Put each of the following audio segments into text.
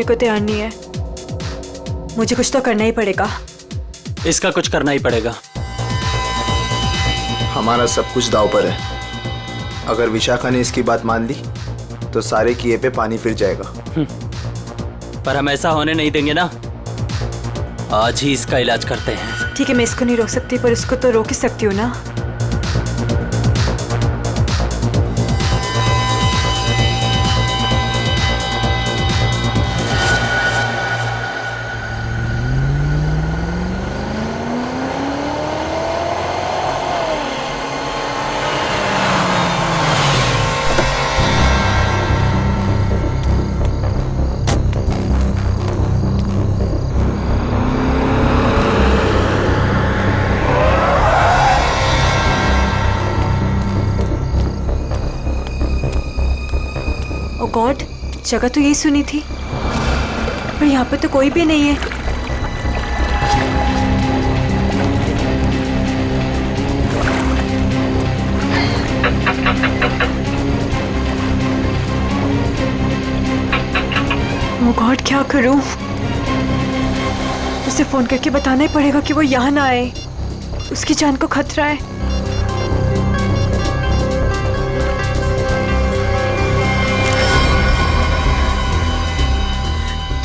को तैयार नहीं है। मुझे कुछ तो करना ही पड़ेगा। इसका कुछ करना ही पड़ेगा। हमारा सब कुछ दांव पर है। अगर विशाखा ने इसकी बात मान ली तो सारे किए पे पानी फिर जाएगा। पर हम ऐसा होने नहीं देंगे ना। आज ही इसका इलाज करते हैं। ठीक है, मैं इसको नहीं रोक सकती पर उसको तो रोक ही सकती हूँ ना। ओ गॉड, जगह तो यही सुनी थी पर यहाँ पे तो कोई भी नहीं है। ओ गॉड, क्या करूं? उसे फोन करके बताना ही पड़ेगा कि वो यहाँ ना आए। उसकी जान को खतरा है।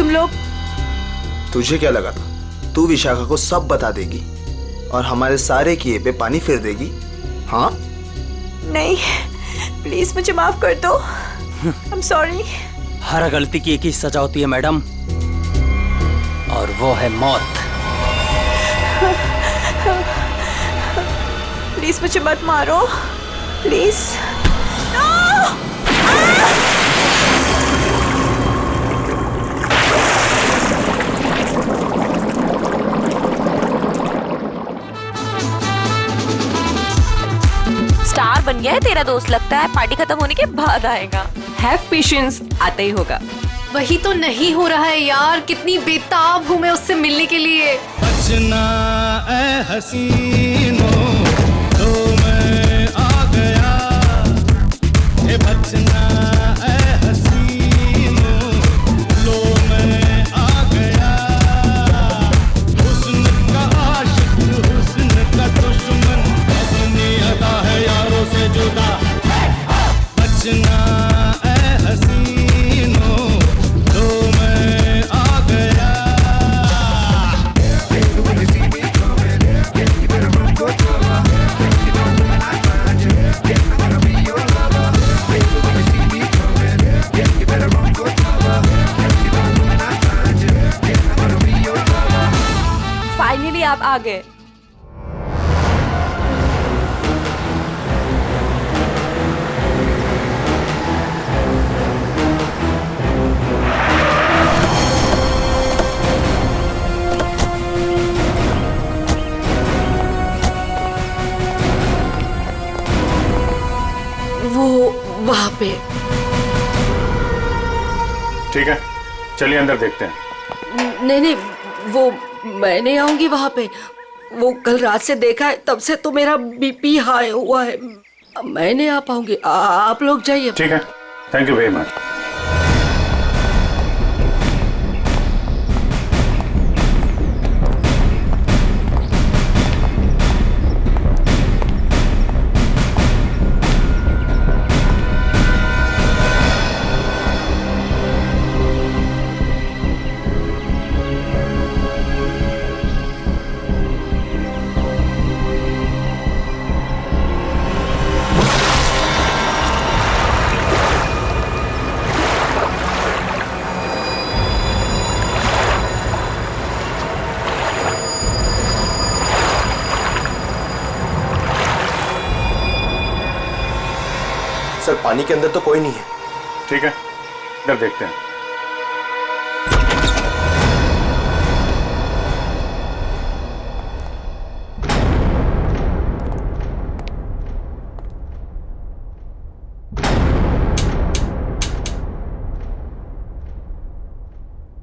लोग, तुझे क्या लगा था तू विशाखा को सब बता देगी और हमारे सारे किए पे पानी फिर देगी? हाँ? नहीं, प्लीज मुझे माफ कर दो। I am sorry. हर गलती की एक ही सजा होती है मैडम, और वो है मौत। प्लीज मुझे मत मारो, प्लीज। स्टार बन गया है तेरा दोस्त, लगता है पार्टी खत्म होने के बाद आएगा। हैव पेशेंस, आता ही होगा। वही तो नहीं हो रहा है यार, कितनी बेताब हूँ मैं उससे मिलने के लिए। बचना ऐ हसीनो, तो मैं आ गया। ये बचना ऐ हसीनो, लो मैं आ गया। हुस्न का आशिक, हुस्न का दुश्मन, अपनी अदा है यारों से जुदा। बचना ऐ हसीनो, तो मैं आ गया। फाइनली आप आ गए। वो वहाँ पे। ठीक है, चलिए अंदर देखते हैं। नहीं नहीं, वो मैं नहीं आऊंगी वहाँ पे। वो कल रात से देखा है, तब से तो मेरा बीपी हाई हुआ है। मैं नहीं आ पाऊंगी, आप लोग जाइए। ठीक है, thank you very much. Sir, पानी के अंदर तो कोई नहीं है। ठीक है, इधर देखते हैं।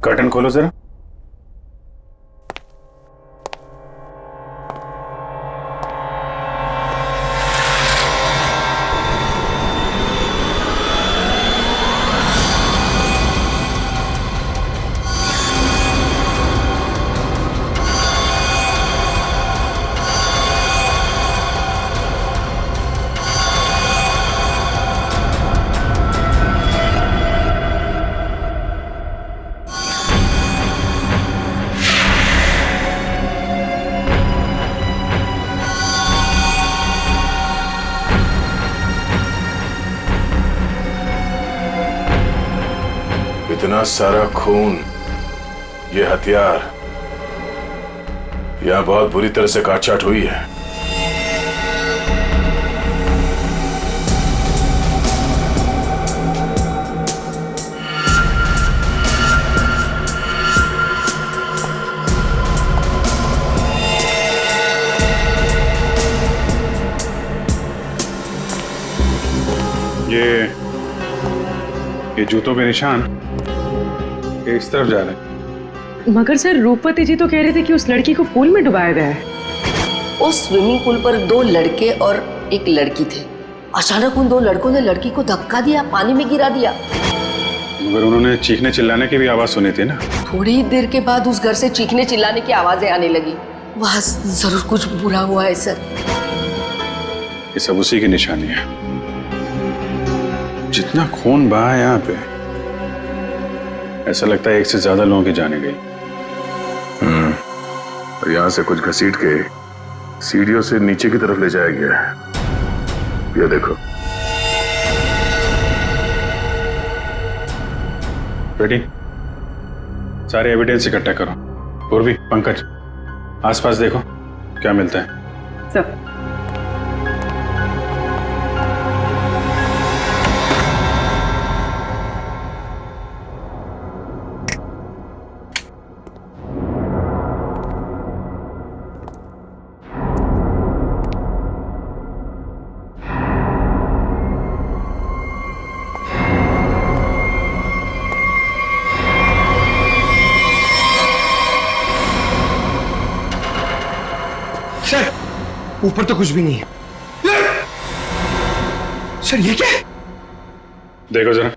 कर्टन खोलो जरा। इतना सारा खून, ये हथियार, यहां बहुत बुरी तरह से काटछाट हुई है। ये जूतों के निशान ये इस तरफ जा रहे हैं। मगर सर रूपवती जी तो कह रहे थे कि उस लड़की को पूल में डुबाया गया है। उस स्विमिंग पूल पर 2 लड़के और एक लड़की थे। अचानक उन 2 लड़कों ने लड़की को धक्का दिया, पानी में गिरा दिया। मगर उन्होंने चीखने चिल्लाने की भी आवाज सुनी थी ना। थोड़ी देर के बाद उस घर से चीखने चिल्लाने की आवाजें आने लगी। वहां जरूर कुछ बुरा हुआ है सर। ये सब उसी की निशानी है। जितना खून बहा है यहाँ पे, ऐसा लगता है 1 से ज्यादा लोगों की जाने गई। और यहाँ से कुछ घसीट के सीढ़ियों से नीचे की तरफ ले जाया गया है। ये देखो। रेडी? सारे एविडेंस इकट्ठा करो। पूर्वी, पंकज, आसपास देखो क्या मिलता है। सर ऊपर तो कुछ भी नहीं है। सर ये क्या है? देखो जरा।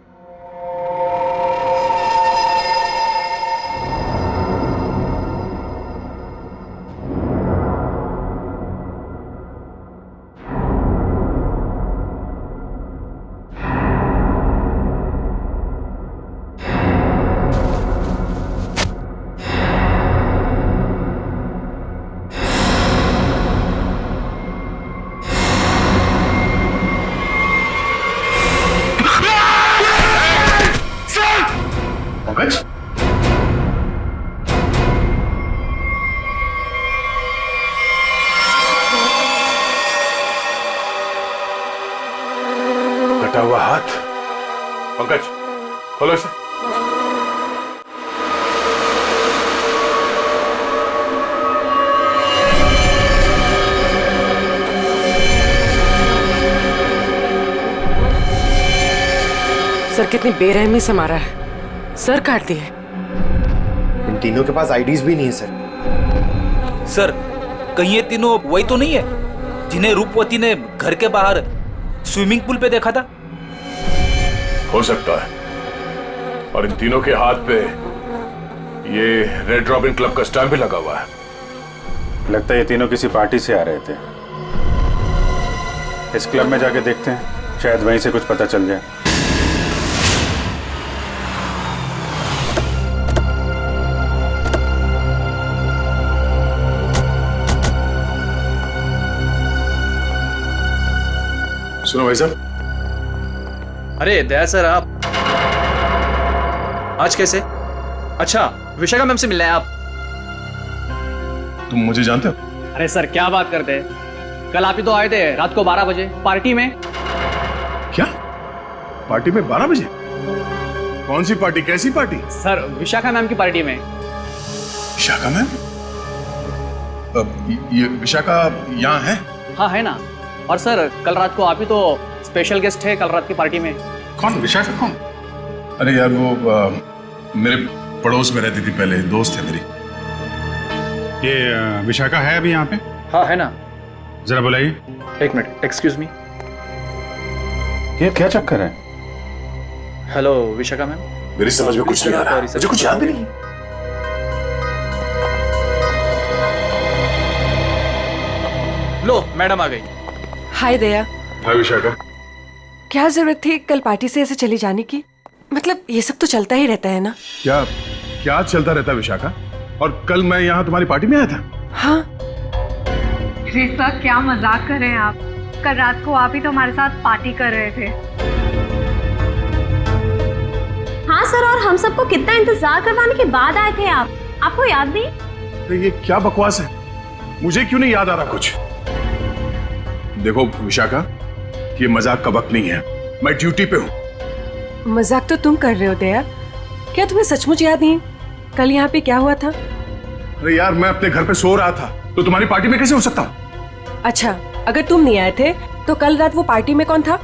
पंकज, कटा हुआ हाथ। पंकज, खोलो इसे। सर कितनी बेरहमी से मारा है। सर काट दिए। इन तीनों के पास आईडीज भी नहीं है सर। सर कहीं ये तीनों वही तो नहीं है जिन्हें रूपवती ने घर के बाहर स्विमिंग पूल पे देखा था? हो सकता है। और इन तीनों के हाथ पे ये रेड रॉबिन क्लब का स्टैम्प भी लगा हुआ है। लगता है ये तीनों किसी पार्टी से आ रहे थे। इस क्लब में जाके देखते हैं, शायद वहीं से कुछ पता चल जाए। सुनो भाई साहब। अरे दया सर, आप आज कैसे? अच्छा, विशाखा मैम से मिलना है आप? तुम मुझे जानते हो? अरे सर क्या बात करते हैं, कल आप ही तो आए थे रात को 12 बजे पार्टी में। क्या पार्टी में 12 बजे? कौन सी पार्टी, कैसी पार्टी? सर विशाखा मैम की पार्टी में। विशाखा मैम? ये विशाखा यहाँ है? हाँ है ना। और सर कल रात को आप ही तो स्पेशल गेस्ट है कल रात की पार्टी में। कौन? विशाखा कौन? अरे यार वो मेरे पड़ोस में रहती थी पहले, दोस्त है मेरी। ये विशाखा है अभी यहाँ पे? हाँ है ना। जरा बुलाइए। एक मिनट, एक्सक्यूज मी। ये क्या चक्कर है? Hello Vishakha ma'am. मेरी समझ में कुछ नहीं आ रहा, मुझे कुछ याद भी नहीं। लो मैडम आ गई। हाय दया। हाय विशाखा। क्या जरूरत थी कल पार्टी से ऐसे चली जाने की? मतलब ये सब तो चलता ही रहता है ना। क्या क्या चलता रहता है विशाखा? और कल मैं यहाँ तुम्हारी पार्टी में आया था। हाँ। अरे सर क्या मजाक कर रहे हैं आप? कल रात को आप ही तो हमारे साथ पार्टी कर रहे थे। हाँ सर, और हम सबको कितना इंतजार करवाने के बाद आए थे आप, आपको याद नहीं? तो ये क्या बकवास है? मुझे क्यों नहीं याद आ रहा कुछ? देखो विशाखा, ये मजाक का वक्त नहीं है, मैं ड्यूटी पे हूँ। मजाक तो तुम कर रहे हो दया, क्या तुम्हें सचमुच याद नहीं? कल यहाँ पे क्या हुआ था? अरे यार, मैं अपने घर पे सो रहा था, तो तुम्हारी पार्टी में कैसे हो सकता हूँ? अच्छा, अगर तुम नहीं आए थे तो कल रात वो पार्टी में कौन था?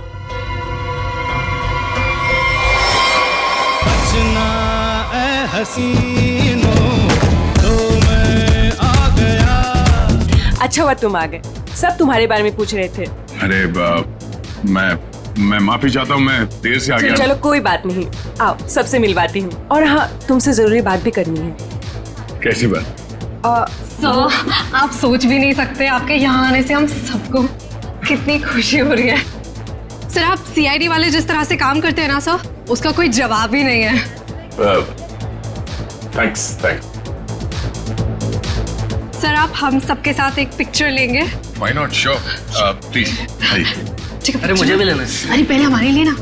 अच्छा हुआ तुम आ गए, सब तुम्हारे बारे में पूछ रहे थे। अरे मैं माफी चाहता हूँ, मैं देर से आ गया। चलो कोई बात नहीं, आओ सबसे मिलवाती हूँ। और हाँ, तुमसे जरूरी बात भी करनी है। कैसी बात? सर, आप सोच भी नहीं सकते आपके यहाँ आने से हम सबको कितनी खुशी हो रही है। सर, आप सीआईडी वाले जिस तरह से काम करते हैं ना सर, उसका कोई जवाब ही नहीं है। थैंक्स। सर, आप हम सबके साथ एक पिक्चर लेंगे? Why not? Sure. Please. ठीक है। अरे मुझे भी लेना है। अरे पहले हमारे लिए ना।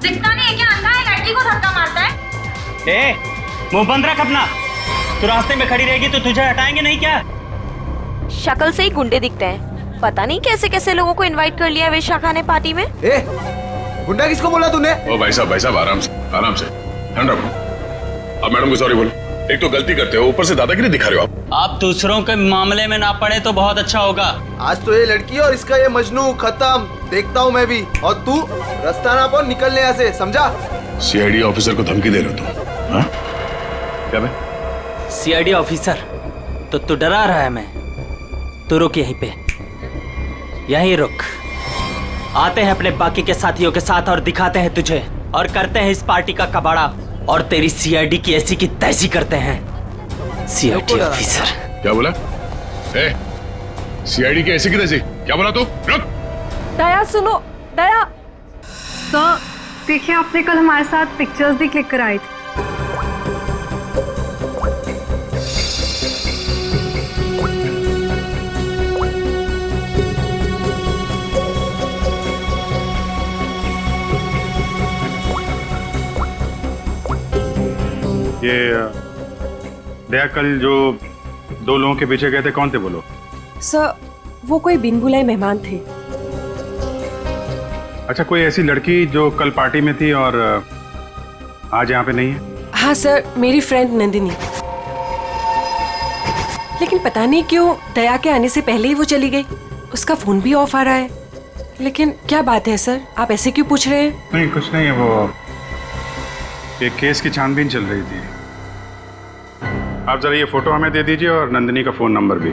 दिखता नहीं है क्या? अंधा है, लड़की को धक्का मारता है। मुंह बंद रख अपना। तू रास्ते में खड़ी रहेगी तो तुझे हटाएंगे नहीं क्या? शक्ल से ही गुंडे दिखते हैं, पता नहीं कैसे कैसे लोगों को इनवाइट कर लिया विशाखा ने पार्टी में। गुंडा किसको बोला तूने? ओ भाई साहब आराम से ठंड रखो। अब मैडम को सॉरी बोलो। एक तो गलती करते हो, ऊपर से दादागिरी दिखा रहे हो आप। आप दूसरों के मामले में ना पड़े तो बहुत अच्छा होगा। आज तो ये लड़की और इसका ये मजनू खत्म, देखता हूँ मैं भी। और तू रास्ता ना पाओ, निकलने यहाँ से, समझा? सीआईडी ऑफिसर को धमकी दे रहे हो तुम? हाँ? क्या बे? सीआईडी ऑफिसर तो तू डरा रहा है? मैं तू रुक यहीं पे, यहीं रुक। आते हैं अपने बाकी के साथियों के साथ और दिखाते हैं तुझे, और करते हैं इस पार्टी का कबाड़ा, और तेरी सीआईडी की ऐसी की तैसी करते हैं। सीआईडी ऑफिसर क्या बोला? सीआईडी की ऐसी की तैसी क्या बोला तू? रुक। दया सुनो, दया। सर, देखिए आपने कल हमारे साथ पिक्चर्स भी क्लिक कराई थी। ये दया, कल जो 2 लोगों के पीछे गए थे, कौन थे वो लोग? सर, वो कोई बिन बुलाए मेहमान थे। अच्छा, कोई ऐसी लड़की जो कल पार्टी में थी और आज यहाँ पे नहीं है? हाँ सर, मेरी फ्रेंड नंदिनी। लेकिन पता नहीं क्यों दया के आने से पहले ही वो चली गई। उसका फोन भी ऑफ आ रहा है। लेकिन क्या बात है सर, आप ऐसे क्यों पूछ रहे हैं? नहीं, कुछ नहीं है। वो एक केस की छानबीन चल रही थी। आप जरा ये फोटो हमें दे दीजिए और नंदिनी का फोन नंबर भी।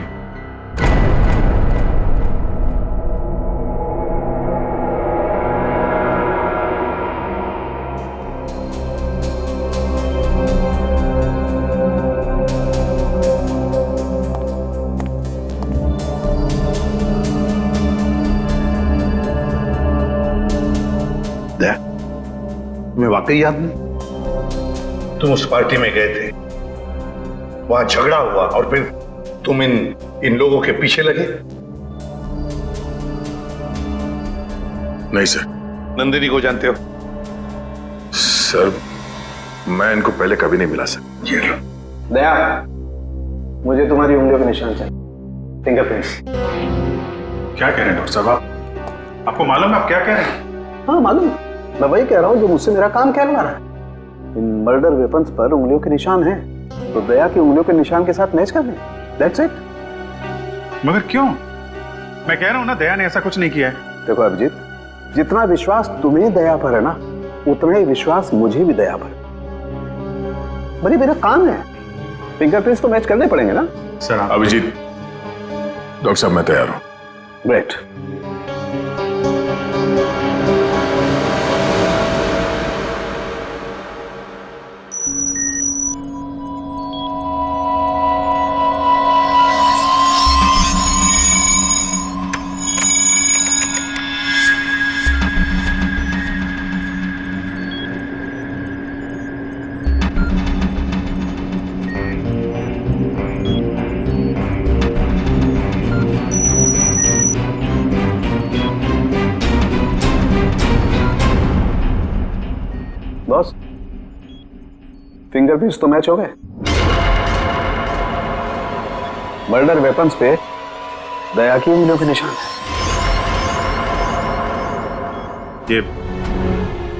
तुम्हें वाकई याद नहीं? तुम उस पार्टी में गए थे, वहां झगड़ा हुआ और फिर तुम इन लोगों के पीछे लगे? नहीं सर। नंदिनी को जानते हो? सर, मैं इनको पहले कभी नहीं मिला सर। ये लो। दया, मुझे तुम्हारी उंगलियों के निशान चाहिए, फिंगरप्रिंट्स। क्या कह रहे हैं डॉक्टर साहब आप? आपको मालूम है आप क्या कह रहे हैं? हाँ मालूम, मैं वही कह रहा हूँ जो मुझसे मेरा काम कहलवा रहा है। इन मर्डर वेपन्स पर उंगलियों के निशान हैं, तो दया की उंगलियों के निशान के साथ मैच कर दें। That's it. मगर क्यों? मैं कह रहा हूँ ना, दया ने ऐसा कुछ नहीं किया है। देखो अभिजीत, जितना विश्वास तुम्हें दया पर है ना, उतना ही विश्वास मुझे भी दया पर। भाई मेरा काम है, फिंगरप्रिंट्स तो मैच करने पड़ेंगे ना सर। अभिजीत, डॉक्टर साहब मैं तैयार हूँ। ग्रेट। बॉस, फिंगरप्रिंट्स तो मैच हो गए। मर्डर वेपन्स पे दया की उंगलियों के निशान है।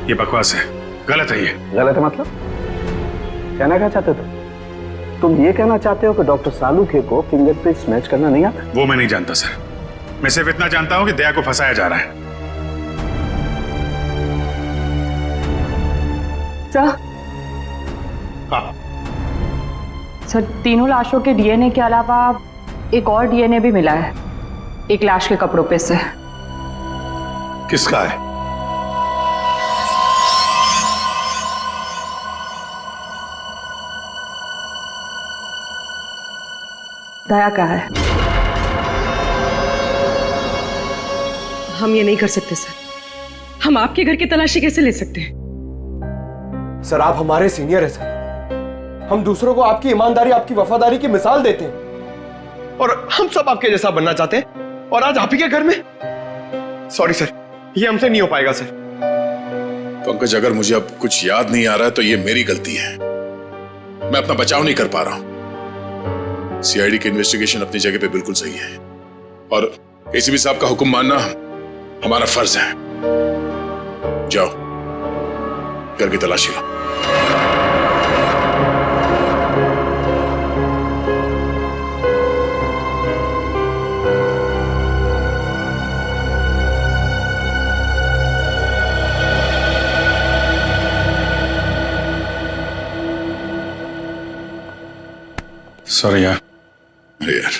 ये बकवास है, गलत है। ये गलत है मतलब? कहना क्या चाहते हो तुम? ये कहना चाहते हो कि डॉक्टर सालूखे को फिंगरप्रिंट्स मैच करना नहीं आता? वो मैं नहीं जानता सर। मैं सिर्फ इतना जानता हूं कि दया को फंसाया जा रहा है। सर, हाँ सर, तीनों लाशों के डीएनए के अलावा एक और डीएनए भी मिला है, एक लाश के कपड़ों पे से। किसका है? दया का है। हम ये नहीं कर सकते सर। हम आपके घर की तलाशी कैसे ले सकते हैं? सर, आप हमारे सीनियर हैं सर। हम दूसरों को आपकी ईमानदारी, आपकी वफादारी की मिसाल देते हैं, और हम सब आपके जैसा बनना चाहते हैं, और आज आप ही के घर में। सॉरी सर, ये हमसे नहीं हो पाएगा सर। पंकज, अगर मुझे अब कुछ याद नहीं आ रहा है तो ये मेरी गलती है। मैं अपना बचाव नहीं कर पा रहा हूं। सीआईडी की इन्वेस्टिगेशन अपनी जगह पे बिल्कुल सही है, और एसीपी साहब का हुक्म मानना हमारा फर्ज है। जाओ, घर की तलाशी लो। सॉरी यार। अरे यार,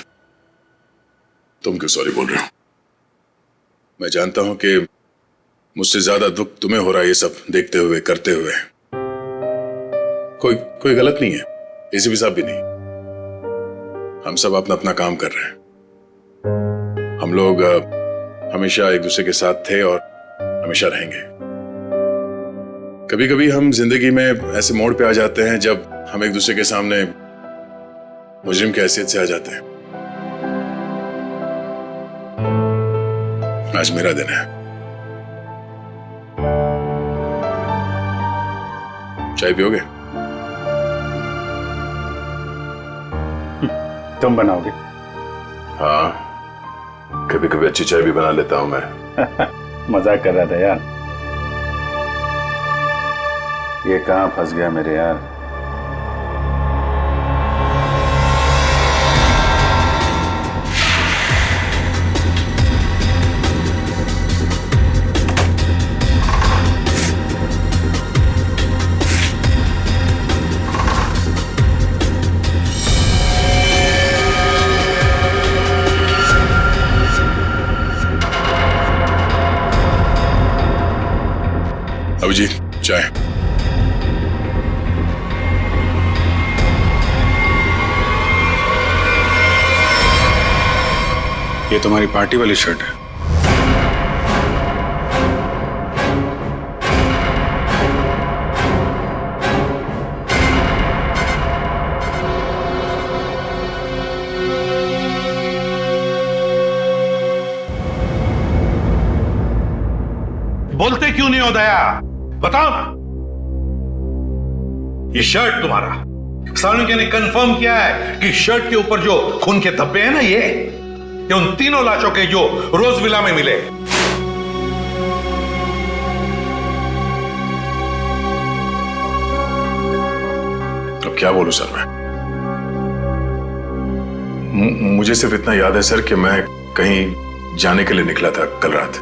तुम क्यों सॉरी बोल रहे हो? मैं जानता हूं कि मुझसे ज्यादा दुख तुम्हें हो रहा है ये सब देखते हुए, करते हुए। कोई गलत नहीं है, एसीपी साहब भी नहीं। हम सब अपना अपना काम कर रहे हैं। हम लोग हमेशा एक दूसरे के साथ थे और हमेशा रहेंगे। कभी कभी हम जिंदगी में ऐसे मोड़ पे आ जाते हैं जब हम एक दूसरे के सामने मुजरिम की हैसियत से आ जाते हैं। आज मेरा दिन है। चाय पियोगे? तुम बनाओगे? हाँ, कभी कभी अच्छी चाय भी बना लेता हूं मैं। मजाक कर रहा था यार। ये कहां फंस गया मेरे यार। अभिजीत, चाय। ये तुम्हारी पार्टी वाली शर्ट है। बोलते क्यों नहीं हो दया? बताओ ना। ये शर्ट तुम्हारा, सालूखे ने कंफर्म किया है कि शर्ट के ऊपर जो खून के धब्बे हैं ना, ये उन तीनों लाशों के जो रोज विला में मिले। अब क्या बोलूं सर मैं? मुझे सिर्फ इतना याद है सर कि मैं कहीं जाने के लिए निकला था कल रात।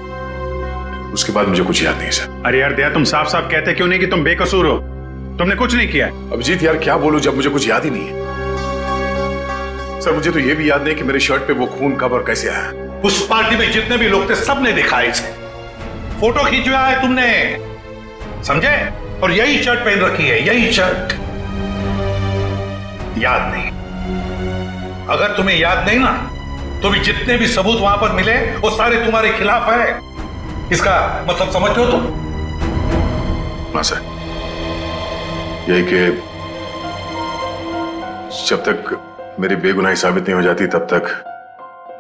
उसके बाद मुझे कुछ याद नहीं सर। अरे यार दया, तुम साफ साफ कहते क्यों नहीं कि तुम बेकसूर हो? तुमने कुछ नहीं किया है। अभिजीत यार, क्या बोलूं जब मुझे कुछ याद ही नहीं है। सर, मुझे तो यह भी याद नहीं कि मेरे शर्ट पे वो खून कब और कैसे आया। उस पार्टी में जितने भी लोग थे सबने दिखा इसे। फोटो खींचवाया है तुमने, समझे? और यही शर्ट पहन रखी है, यही शर्ट। याद नहीं? अगर तुम्हें याद नहीं ना, तो भी जितने भी सबूत वहां पर मिले वो सारे तुम्हारे खिलाफ है। इसका मतलब समझते हो तुम? हाँ सर, यही कि जब तक मेरी बेगुनाही साबित नहीं हो जाती तब तक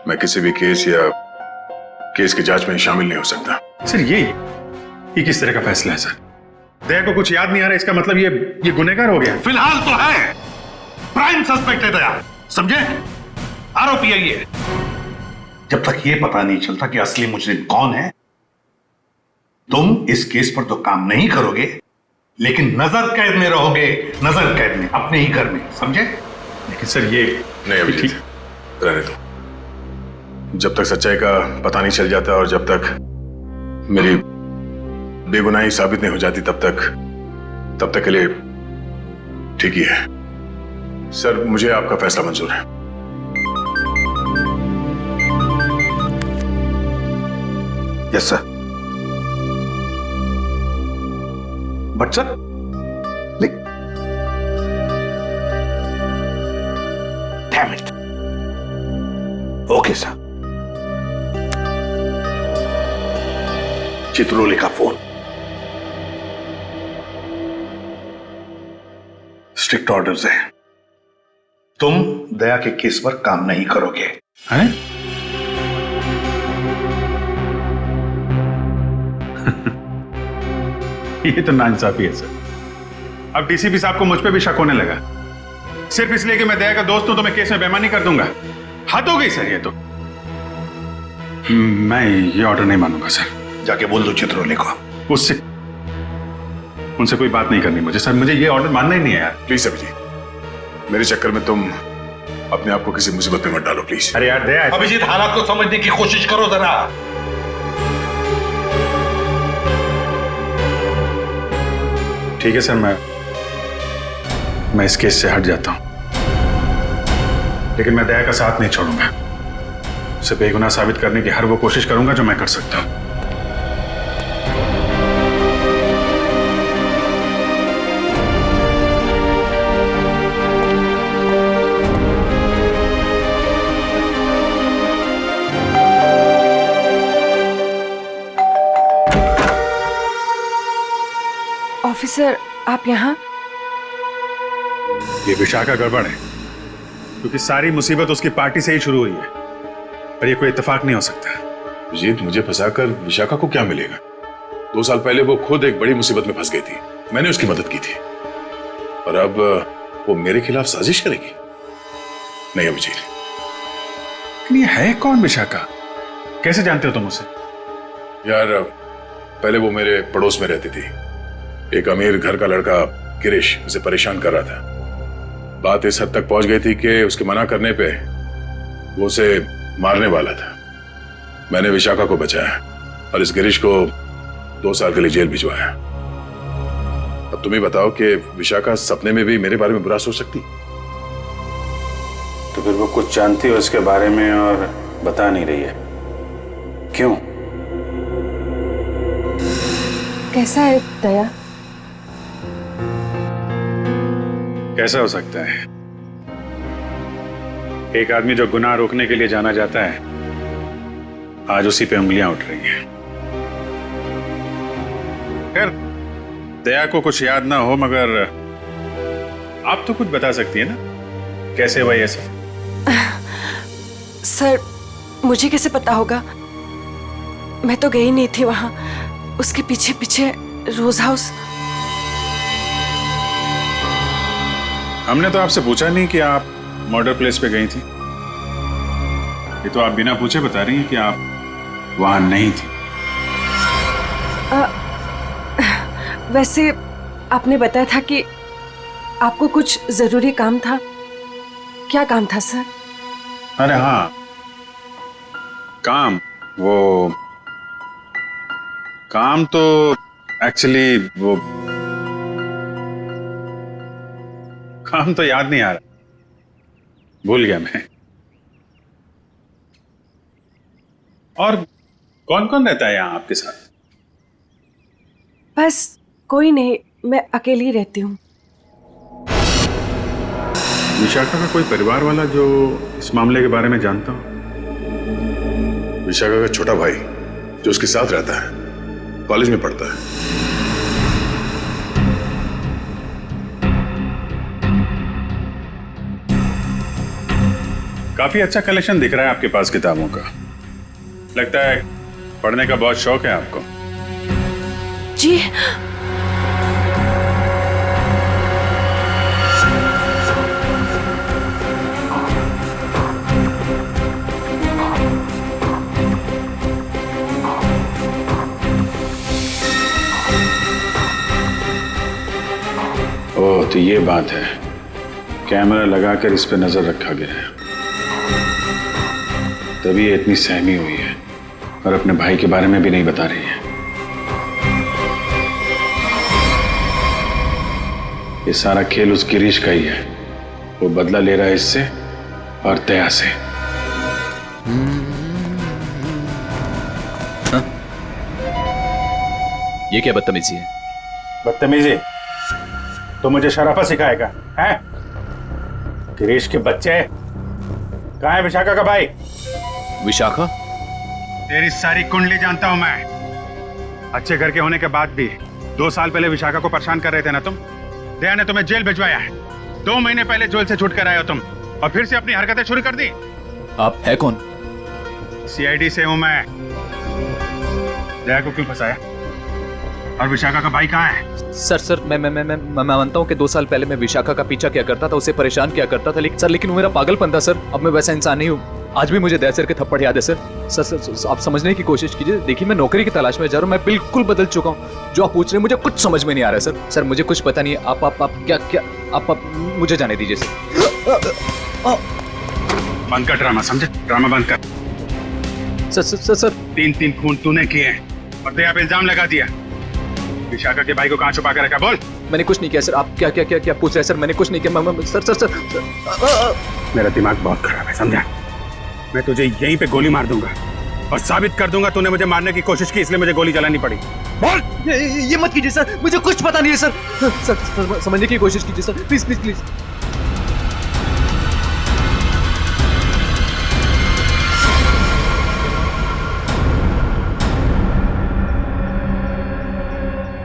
मैं किसी भी केस या केस की जांच में शामिल नहीं हो सकता। सर ये किस तरह का फैसला है सर? दया को कुछ याद नहीं आ रहा, इसका मतलब ये गुनहगार हो गया। फिलहाल तो है, प्राइम सस्पेक्ट है दया, समझे? आरोपी है ये। जब तक ये पता नहीं चलता कि असली मुजरिम कौन है, तुम इस केस पर तो काम नहीं करोगे, लेकिन नजर कैद में रहोगे, नजर कैद में, अपने ही घर में, समझे? लेकिन सर ये नहीं अभिजीत, रहने दो। जब तक सच्चाई का पता नहीं चल जाता और जब तक मेरी बेगुनाही साबित नहीं हो जाती तब तक के लिए ठीक ही है। सर मुझे आपका फैसला मंजूर है। Yes sir. But sir, damn it. Okay sir. Chitrole का फोन। स्ट्रिक्ट ऑर्डर्स है, तुम दया के केस पर काम नहीं करोगे। हैं? ये तो नाइंसाफी है सर। अब डीसीपी साहब को मुझ पे भी शक होने लगा, सिर्फ इसलिए कि मैं दया का दोस्त हूं तो मैं केस में बेईमानी कर दूंगा। हद हो गई सर ये तो। मैं ये ऑर्डर नहीं मानूंगा सर। जाके बोल दो चित्रोले को। उनसे कोई बात नहीं करनी मुझे सर, मुझे ये ऑर्डर मानना ही नहीं है यार। प्लीज अभिजीत, मेरे चक्कर में तुम अपने आप को किसी मुसीबत में मत डालो प्लीज। अरे यार दया, अभिजीत हालात को समझने की कोशिश करो जरा। ठीक है सर, मैं इस केस से हट जाता हूं, लेकिन मैं दया का साथ नहीं छोड़ूंगा। उसे बेगुनाह साबित करने की हर वो कोशिश करूंगा जो मैं कर सकता हूं। ऑफिसर, आप यहाँ? ये विशाखा गड़बड़ है, क्योंकि सारी मुसीबत उसकी पार्टी से ही शुरू हुई है, और ये कोई इत्तेफाक नहीं हो सकता। अभिजीत, मुझे फंसाकर विशाखा को क्या मिलेगा? 2 साल पहले वो खुद एक बड़ी मुसीबत में फंस गई थी, मैंने उसकी मदद की थी, और अब वो मेरे खिलाफ साजिश करेगी? नहीं अभिजीत। लेकिन ये है कौन विशाखा? कैसे जानते हो तुम उसे? यार पहले वो मेरे पड़ोस में रहती थी। एक अमीर घर का लड़का गिरीश उसे परेशान कर रहा था। बात इस हद तक पहुंच गई थी कि उसके मना करने पे वो उसे मारने वाला था। मैंने विशाखा को बचाया और इस गिरीश को 2 साल के लिए जेल भिजवाया। अब तुम ही बताओ कि विशाखा सपने में भी मेरे बारे में बुरा सोच सकती? तो फिर वो कुछ जानती है उसके बारे में और बता नहीं रही है, क्यों? कैसा है दया? कैसा हो सकता है? एक आदमी जो गुनाह रोकने के लिए जाना जाता है, आज उसी पे उंगलियां उठ रही हैं। खैर, दया को कुछ याद ना हो, मगर आप तो कुछ बता सकती है ना, कैसे हुआ ये सब? सर, मुझे कैसे पता होगा? मैं तो गई नहीं थी वहां, उसके पीछे पीछे रोज हाउस। हमने तो आपसे पूछा नहीं कि आप मर्डर प्लेस पे गई थी। ये तो आप बिना पूछे बता रही हैं कि आप वहां नहीं थी। वैसे आपने बताया था कि आपको कुछ जरूरी काम था। क्या काम था सर? अरे हाँ, काम तो एक्चुअली वो काम तो याद नहीं आ रहा, भूल गया मैं। और कौन कौन रहता है यहाँ आपके साथ? बस कोई नहीं, मैं अकेली रहती हूँ। विशाखा का कोई परिवार वाला जो इस मामले के बारे में जानता हो? विशाखा का छोटा भाई जो उसके साथ रहता है, कॉलेज में पढ़ता है। काफी अच्छा कलेक्शन दिख रहा है आपके पास किताबों का। लगता है पढ़ने का बहुत शौक है आपको। जी। तो ये बात है, कैमरा लगाकर इस पे नजर रखा गया है, तभी ये इतनी सहमी हुई है और अपने भाई के बारे में भी नहीं बता रही है। ये सारा खेल उस गिरीश का ही है। वो बदला ले रहा है इससे और दया से। ये क्या बदतमीजी है? बदतमीजी? तो मुझे शराफत सिखाएगा हैं? गिरीश के बच्चे कहाँ है? विशाखा का भाई। विशाखा? तेरी सारी कुंडली जानता हूं मैं। अच्छे घर के होने के बाद भी 2 साल पहले विशाखा को परेशान कर रहे थे ना तुम। दया ने तुम्हें जेल भिजवाया है। 2 महीने पहले जेल से छूट कर आए हो तुम और फिर से अपनी हरकतें शुरू कर दी। आप है कौन? सीआईडी से हूं मैं। दया को क्यों फंसाया? और विशाखा का भाई कहाँ है? सर मैं मानता हूँ कि 2 साल पहले मैं विशाखा का पीछा किया करता था, उसे परेशान किया करता था, लेकिन वो मेरा पागलपन था सर। अब मैं वैसा इंसान नहीं हूँ। आज भी मुझे दया सर के थप्पड़ याद है सर। आप समझने की कोशिश कीजिए। देखिए, मैं नौकरी की तलाश में जा रहा हूँ। मैं बिल्कुल बदल चुका हूँ। जो आप पूछ रहे हैं मुझे कुछ समझ में नहीं आ रहा है सर। मुझे कुछ पता नहीं है। आप क्या आप मुझे जाने दीजिए सर। बंद कर ड्रामा, समझे? ड्रामा बंद कर। सर 3 खून तूने किए हैं और दया पे इल्जाम लगा दिया। विशाखा के भाई को कहाँ छुपा कर रखा? बोल। मैंने कुछ नहीं किया सर। आप क्या पूछ रहे हैं सर? मैंने कुछ नहीं किया सर। मेरा दिमाग बहुत खराब है, समझा? मैं तुझे यहीं पे गोली मार दूंगा और साबित कर दूंगा तूने मुझे मारने की कोशिश की, इसलिए मुझे गोली चलानी पड़ी। बोल। ये मत कीजिए सर, मुझे कुछ पता नहीं है सर। सर समझने की कोशिश कीजिए सर, प्लीज।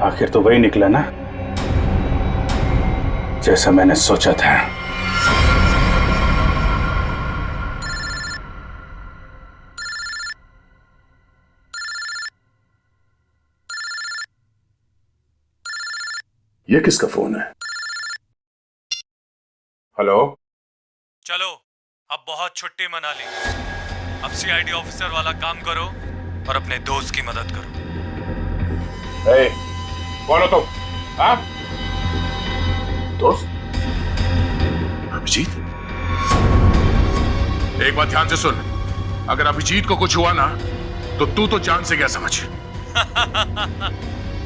आखिर तो वही निकला ना जैसा मैंने सोचा था। ये किसका फोन है? हेलो? चलो, अब बहुत छुट्टी मना ली। अब सीआईडी ऑफिसर वाला काम करो और अपने दोस्त की मदद करो। कौन हो तुम? हाँ? दोस्त? अभिजीत? एक बात ध्यान से सुन, अगर अभिजीत को कुछ हुआ ना तो तू तो जान से गया समझ।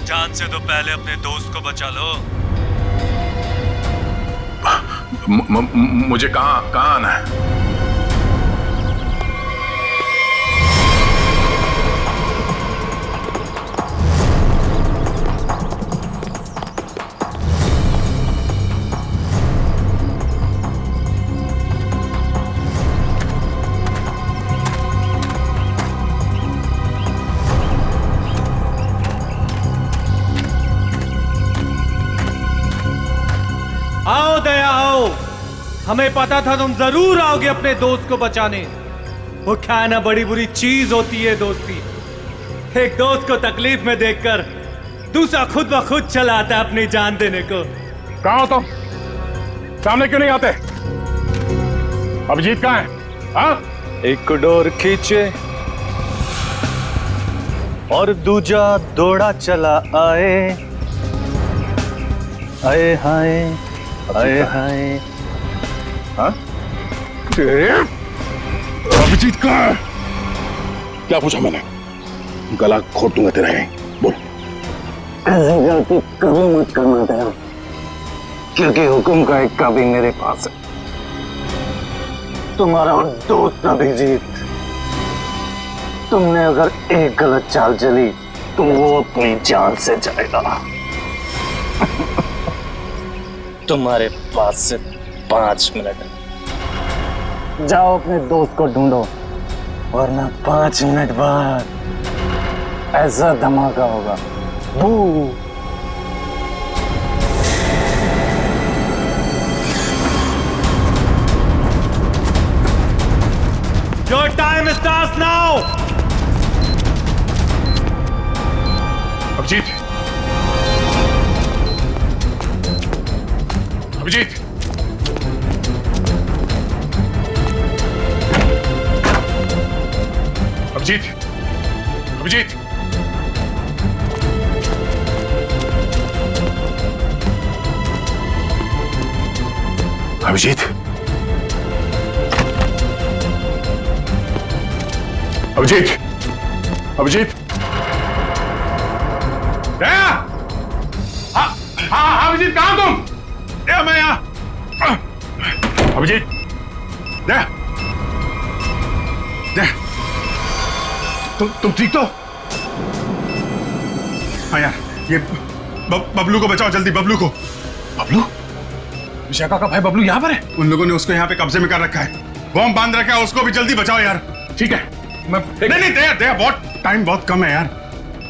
जान से तो पहले अपने दोस्त को बचा लो। मुझे कहाँ आना है? आओ दया आओ, हमें पता था तुम जरूर आओगे अपने दोस्त को बचाने। वो क्या ना बड़ी बुरी चीज होती है दोस्ती। एक दोस्त को तकलीफ में देखकर दूसरा खुद ब खुद चला आता है अपनी जान देने को। कहाँ हो तुम? सामने क्यों नहीं आते? अभिजीत कहाँ है? हाँ? एक डोर खींचे और दूजा दौड़ा चला आए। आए हाय आए हाय। हाँ? अभिजीत कहाँ है? क्या पूछा मैंने? गला घोट दूंगा तेरा यहीं। बोल। ऐसी गलती कभी मत करना दया, क्योंकि हुक्म का एक कभी मेरे पास है। तुम्हारा दोस्त अभिजीत, तुमने अगर एक गलत चाल चली तो वो अपनी जान से जाएगा। तुम्हारे पास से 5 मिनट। जाओ अपने दोस्त को ढूंढो, वरना 5 मिनट बाद ऐसा धमाका होगा। बू। Your time starts now. Abhijit, Abhijit, Abhijit, Abhijit, Abhijit, Abhijit, Abhijit, दया! हाँ अभिजीत, कहाँ तुम? दया, मैं यहाँ। अभिजीत, दया, दया, तुम ठीक तो? हाँ यार, ये बबलू को बचाओ जल्दी, बबलू को। बबलू? विशाखा का भाई बबलू यहाँ पर है? उन लोगों ने उसको यहाँ पे कब्जे में कर रखा है, बॉम्ब बांध रखा है, उसको भी जल्दी बचाओ यार। ठीक है, मैं नहीं दया, दया, बहुत टाइम बहुत कम है यार,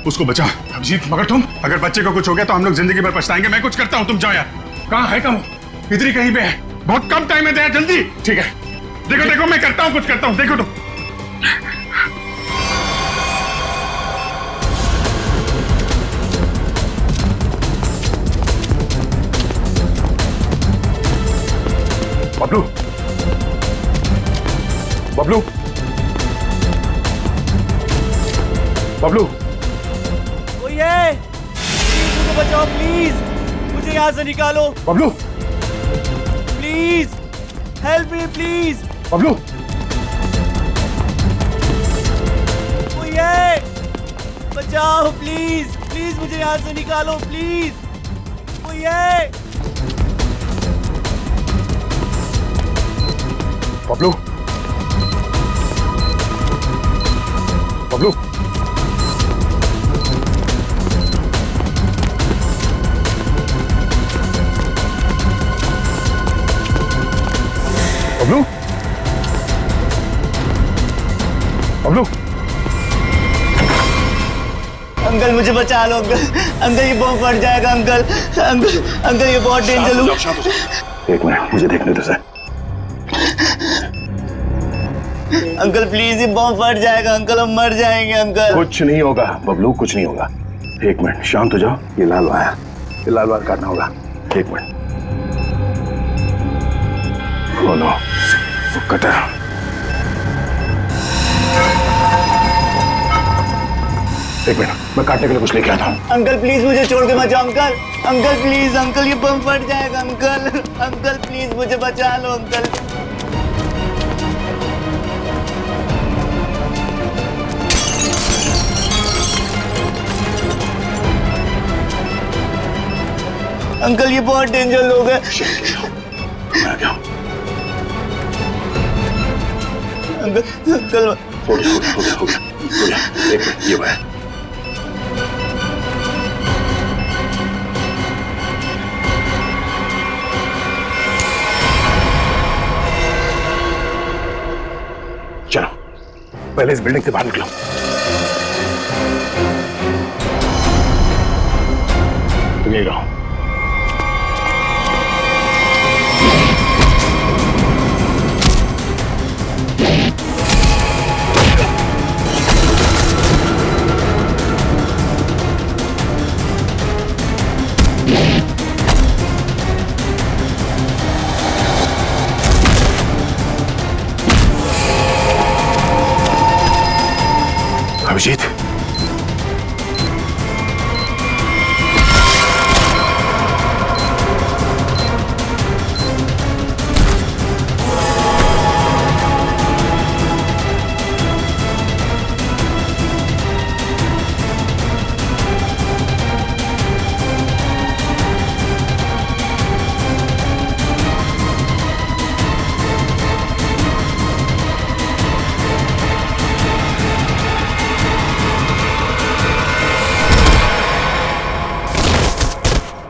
उसको बचाओ। अभिजीत, मगर तुम, अगर बच्चे को कुछ हो गया तो हम लोग जिंदगी भर पछताएंगे। मैं कुछ करता हूँ, तुम जाओ यार। कहाँ है कम? इधर ही कहीं पे है, बहुत कम टाइम है, दया जल्दी। ठीक है, देखो देखो मैं करता हूँ, कुछ करता हूँ, देखो तुम। बबलू, बबलू, बबलू, प्लीज मुझे बचाओ, प्लीज मुझे यहाँ से निकालो। Bablu, please help me, please. Bablu, ये बचाओ, प्लीज प्लीज मुझे यहाँ से निकालो, प्लीज। ये बबलू, बबलू, बबलू, बबलू, अंकल मुझे बचा लो अंकल, अंकल ये बॉम्ब फट जाएगा अंकल, अंकल अंकल ये बहुत डेंजर है। एक मिनट मुझे देखने दो सर। अंकल प्लीज ये बॉम्ब फट जाएगा अंकल, हम मर जाएंगे अंकल। कुछ नहीं होगा बबलू, कुछ नहीं होगा। एक मिनट शांत हो जाओ, ये लाल आया, ये लाल वायर काटना होगा। एक मिनट, ओ नो, कटा। एक मिनट, मैं काटने के लिए कुछ लेके आता हूँ। अंकल प्लीज मुझे छोड़ के बचाओ अंकल, अंकल प्लीज अंकल ये बम फट जाएगा अंकल, अंकल प्लीज मुझे बचा लो अंकल। अंकल ये बहुत डेंजर लोग हैं। मैं आ गया। अंकल हो गया। एक मिनट, ये वायर। चलो पहले इस बिल्डिंग से बाहर निकलो। तुम यही रहो। अभिजीत,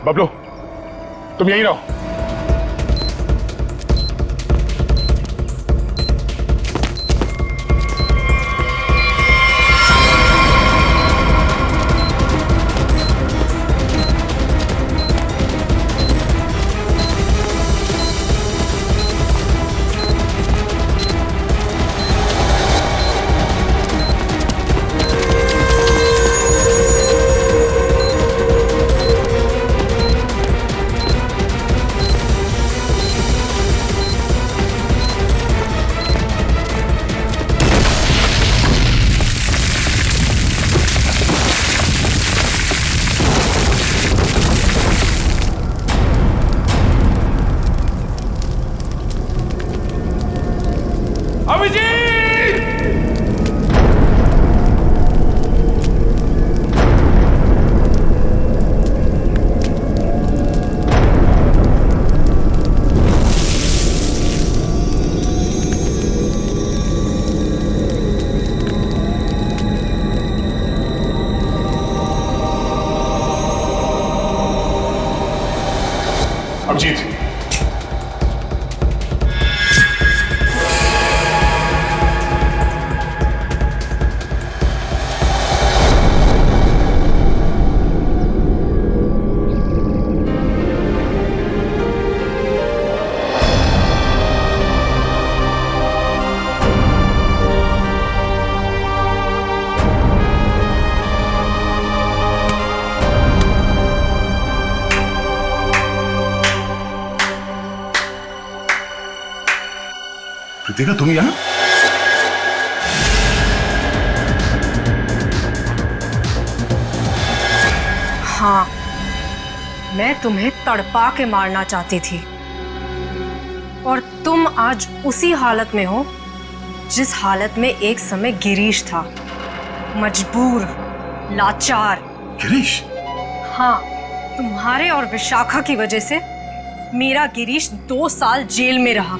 बबलू तुम यहीं रहो। अभिजीत, कृतिका तुम यहाँ? हाँ, मैं तुम्हें तड़पा के मारना चाहती थी और तुम आज उसी हालत में हो जिस हालत में एक समय गिरीश था, मजबूर, लाचार। गिरीश? हाँ, तुम्हारे और विशाखा की वजह से मेरा गिरीश 2 साल जेल में रहा।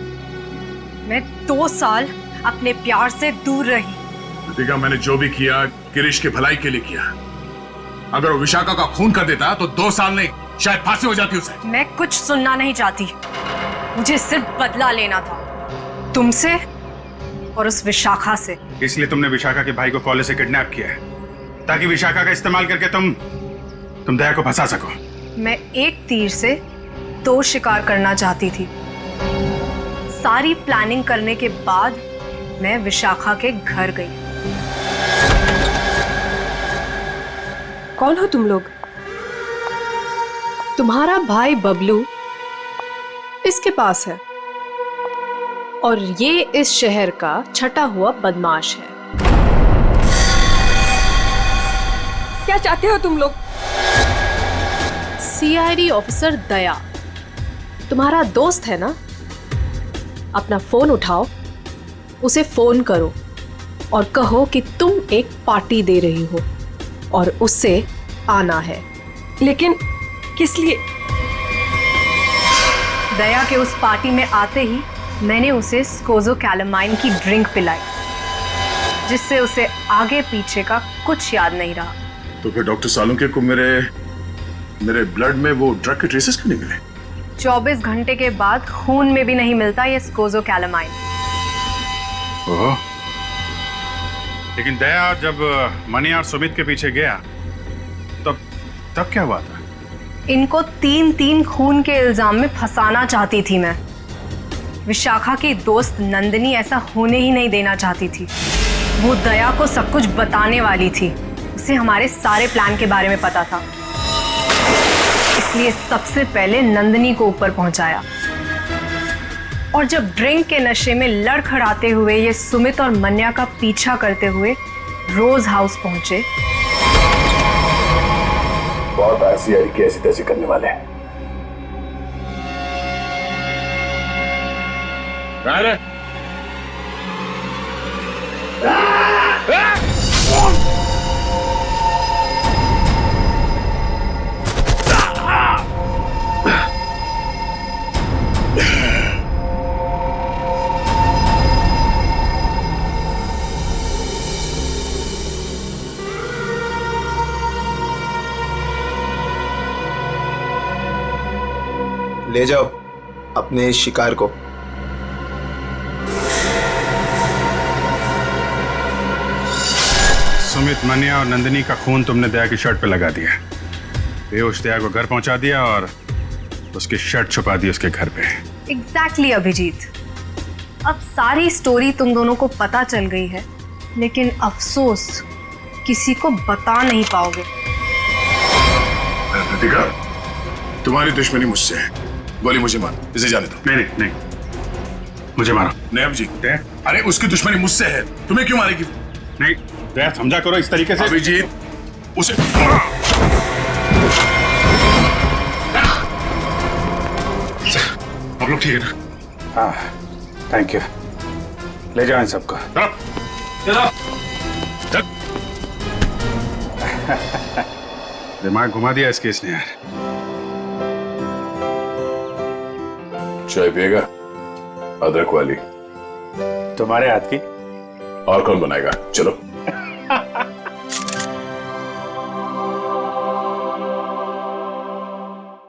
मैं 2 साल अपने प्यार से दूर रही। कृतिका, मैंने जो भी किया गिरीश की भलाई के लिए किया। अगर वो विशाखा का खून कर देता तो 2 साल नहीं, शायद फांसी हो जाती उसे। मैं कुछ सुनना नहीं चाहती, मुझे सिर्फ बदला लेना था, तुमसे और उस विशाखा से। इसलिए तुमने विशाखा के भाई को कॉलेज से किडनैप किया है, ताकि विशाखा का इस्तेमाल करके तुम दया को फंसा सको। मैं एक तीर से 2 शिकार करना चाहती थी। सारी प्लानिंग करने के बाद मैं विशाखा के घर गई। कौन हो तुम लोग? तुम्हारा भाई बबलू इसके पास है और ये इस शहर का छटा हुआ बदमाश है। क्या चाहते हो तुम लोग? सीआईडी ऑफिसर दया तुम्हारा दोस्त है ना? अपना फोन उठाओ, उसे फोन करो और कहो कि तुम एक पार्टी दे रही हो और उससे आना है। लेकिन किस लिए? दया के उस पार्टी में आते ही मैंने उसे स्कोज़ोकैलामाइन की ड्रिंक पिलाई, जिससे उसे आगे पीछे का कुछ याद नहीं रहा। तो फिर डॉक्टर सालुंके को मेरे ब्लड में वो ड्रग के ट्रेसेस क्यों नहीं मिले? 24 घंटे के बाद खून में भी नहीं मिलता ये स्कोज़ोकैलामाइन। ओह, लेकिन दया जब मनी और सुमित के पीछे गया तब क्या हुआ था? इनको 3 खून के इल्जाम में फंसाना चाहती थी मैं। विशाखा की दोस्त नंदिनी ऐसा होने ही नहीं देना चाहती थी। वो दया को सब कुछ बताने वाली थी, उसे हमारे सारे प्लान के बारे में पता था, इसलिए सबसे पहले नंदिनी को ऊपर पहुंचाया। और जब ड्रिंक के नशे में लड़खड़ाते हुए ये सुमित और मन्या का पीछा करते हुए रोज हाउस पहुंचे, बहुत ऐसी तैसी करने वाले हैं। ले जाओ अपने शिकार को। सुमित, मन्या और नंदिनी का खून तुमने दया की शर्ट पे लगा दिया। बेहोश दया को घर पहुंचा दिया और उसकी शर्ट छुपा दी उसके घर पे। एग्जैक्टली अभिजीत, अब सारी स्टोरी तुम दोनों को पता चल गई है, लेकिन अफसोस किसी को बता नहीं पाओगे। कृतिका, तुम्हारी दुश्मनी मुझसे है, गोली मुझे मार, इसे जाने दो। नहीं, मुझे मारो। नहीं अभिजीत, अरे उसकी दुश्मनी मुझसे है, तुम्हें क्यों मारेगी? नहीं दया, समझा करो इस तरीके से। अभिजीत, उसे आप लोग ठीक है ना? हाँ, थैंक यू। ले जाओ इन सबको। दिमाग घुमा दिया इस केस ने यार। चाय पिएगा? अदरक वाली। तुम्हारे हाथ की। और कौन बनाएगा? चलो।